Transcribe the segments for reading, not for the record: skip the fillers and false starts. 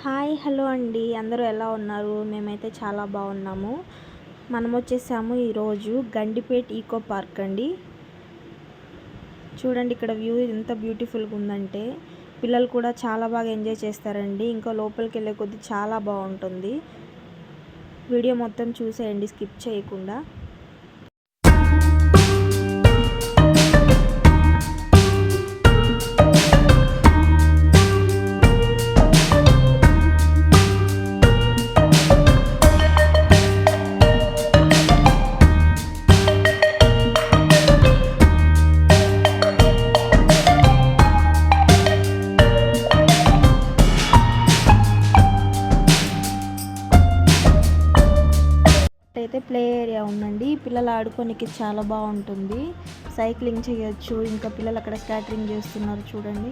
Hi hello అండి, అందరూ ఎలా ఉన్నారు? మేమైతే చాలా బాగున్నాము. మనం వచ్చేసాము ఈరోజు గండిపేట్ ఈకో పార్క్ అండి. చూడండి ఇక్కడ వ్యూ ఎంత బ్యూటిఫుల్గా ఉందంటే పిల్లలు కూడా చాలా బాగా ఎంజాయ్ చేస్తారండి. ఇంకా లోపలికి వెళ్ళే కొద్దీ చాలా బాగుంటుంది. వీడియో మొత్తం చూసేయండి స్కిప్ చేయకుండా. అయితే ప్లే ఏరియా ఉందండి. పిల్లలు ఆడుకోనికి చాలా బాగుంటుంది. సైక్లింగ్ చేయొచ్చు. ఇంకా పిల్లలు అక్కడ స్కాటరింగ్ చేస్తున్నారు చూడండి.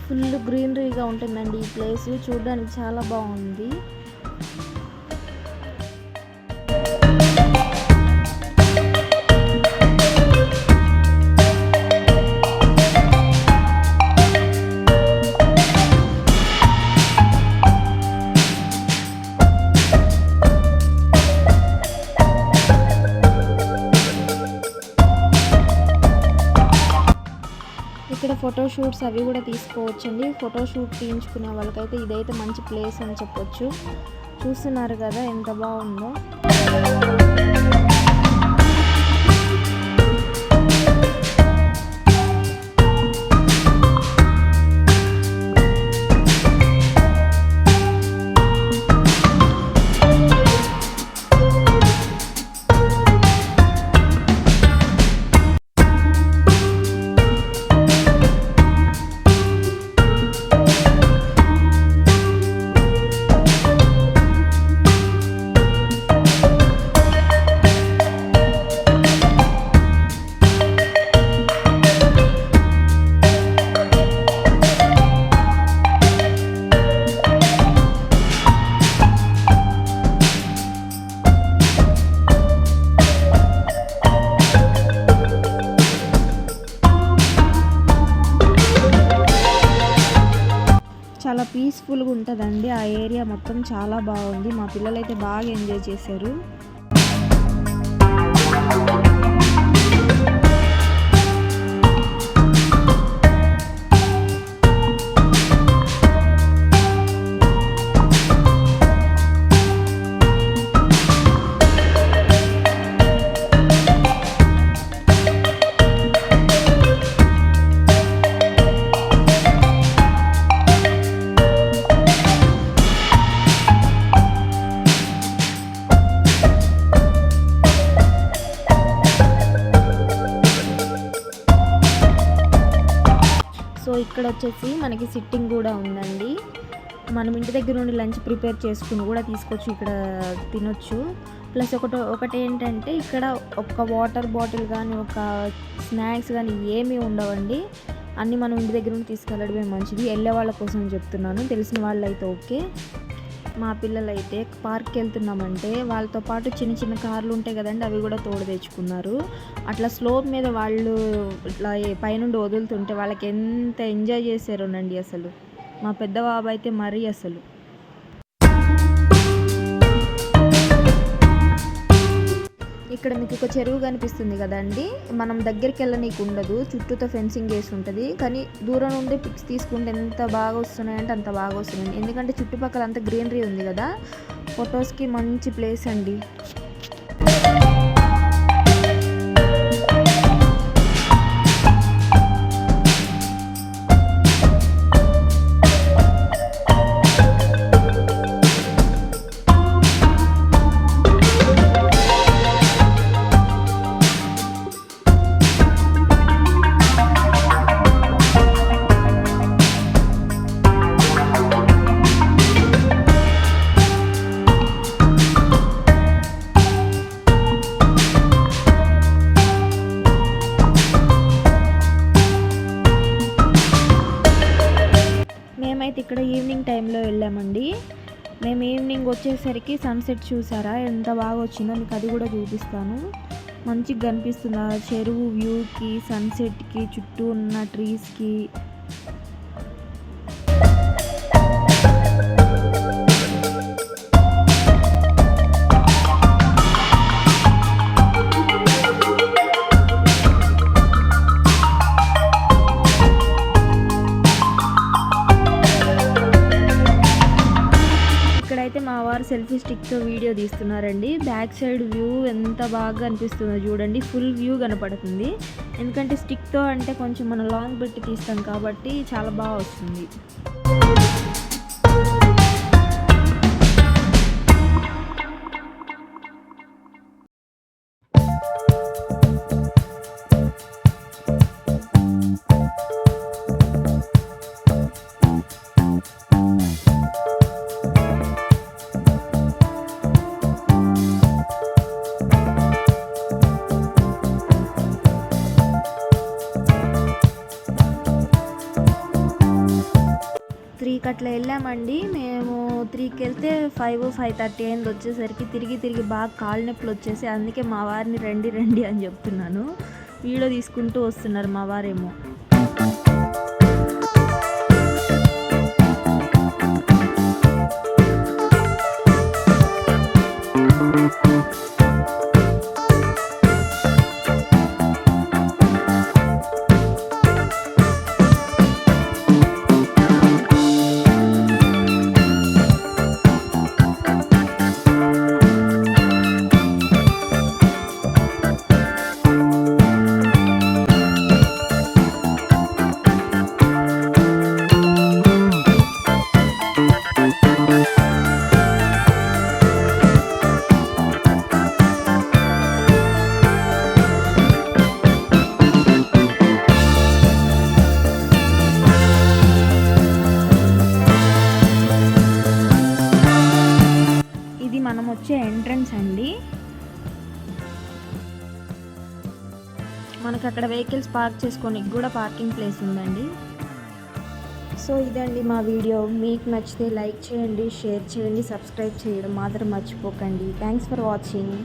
ఫుల్ గ్రీనరీగా ఉంటుందండి ఈ ప్లేస్. చూడడానికి చాలా బాగుంది. ఇక్కడ ఫోటోషూట్స్ అవి కూడా తీసుకోవచ్చండి. ఫోటోషూట్ తీయించుకునే వాళ్ళకైతే ఇదైతే మంచి ప్లేస్ అని చెప్పొచ్చు. చూస్తున్నారు కదా ఎంత బాగుందో. చాలా పీస్ఫుల్గా ఉంటుందండి. ఆ ఏరియా మొత్తం చాలా బాగుంది. మా పిల్లలైతే బాగా ఎంజాయ్ చేశారు. సో ఇక్కడ వచ్చేసి మనకి సిట్టింగ్ కూడా ఉందండి. మనం ఇంటి దగ్గర నుండి లంచ్ ప్రిపేర్ చేసుకుని కూడా తీసుకోవచ్చు, ఇక్కడ తినొచ్చు. ప్లస్ ఒకటి ఏంటంటే ఇక్కడ ఒక వాటర్ బాటిల్ కానీ ఒక స్నాక్స్ కానీ ఏమీ ఉండవండి. అన్నీ మనం ఇంటి దగ్గర నుండి తీసుకెళ్ళడమే మంచిది. వెళ్ళే వాళ్ళ కోసం చెప్తున్నాను, తెలిసిన వాళ్ళు అయితే ఓకే. మా పిల్లలైతే పార్క్కి వెళ్తున్నామంటే వాళ్ళతో పాటు చిన్న చిన్న కార్లు ఉంటాయి కదండి, అవి కూడా తోడు తెచ్చుకున్నారు. అట్లా స్లోప్ మీద వాళ్ళు ఇట్లా పైనుండి వదులుతుంటే వాళ్ళకి ఎంత ఎంజాయ్ చేశారోనండి అసలు. మా పెద్ద బాబు అయితే మరీ అసలు. ఇక్కడ మీకు ఒక చెరువు కనిపిస్తుంది కదండి. మనం దగ్గరికి వెళ్ళనీకు ఉండదు, చుట్టూతో ఫెన్సింగ్ వేసి ఉంటుంది. కానీ దూరం నుండి పిక్స్ తీసుకుంటే ఎంత బాగా వస్తున్నాయంటే అంత బాగా వస్తున్నాయి. ఎందుకంటే చుట్టుపక్కల అంత గ్రీనరీ ఉంది కదా, ఫొటోస్కి మంచి ప్లేస్ అండి. టైంలో వెళ్ళామండి. మేము ఈవినింగ్ వచ్చేసరికి సన్సెట్ చూసారా ఎంత బాగా వచ్చిందో, మీకు అది కూడా చూపిస్తాను. మంచిగా కనిపిస్తుంది ఆ చెరువు వ్యూకి, సన్సెట్కి, చుట్టూ ఉన్న ట్రీస్కి. ఇక్కడైతే మా వారు సెల్ఫీ స్టిక్తో వీడియో తీస్తున్నారండి. బ్యాక్ సైడ్ వ్యూ ఎంత బాగా అనిపిస్తుందో చూడండి. ఫుల్ వ్యూ కనపడుతుంది. ఎందుకంటే స్టిక్తో అంటే కొంచెం మనం లాంగ్ పెట్టి తీస్తాం కాబట్టి చాలా బాగా వస్తుంది. అట్లా వెళ్ళామండి. మేము 3కి వెళ్తే 5:30 అయింది. వచ్చేసరికి తిరిగి బాగా కాళ్ళు నొప్పులు వచ్చేసి అందుకే మా వారిని రండి అని చెప్తున్నాను. వీడియో తీసుకుంటూ వస్తున్నారు మా వారేమో. మనం వచ్చే ఎంట్రన్స్ అండి. మనకు అక్కడ వెహికల్స్ పార్క్ చేసుకోనికి కూడా పార్కింగ్ ప్లేస్ ఉందండి. సో ఇదండి మా వీడియో. మీకు నచ్చితే లైక్ చేయండి, షేర్ చేయండి, సబ్స్క్రైబ్ చేయడం మాత్రం మర్చిపోకండి. Thanks for watching.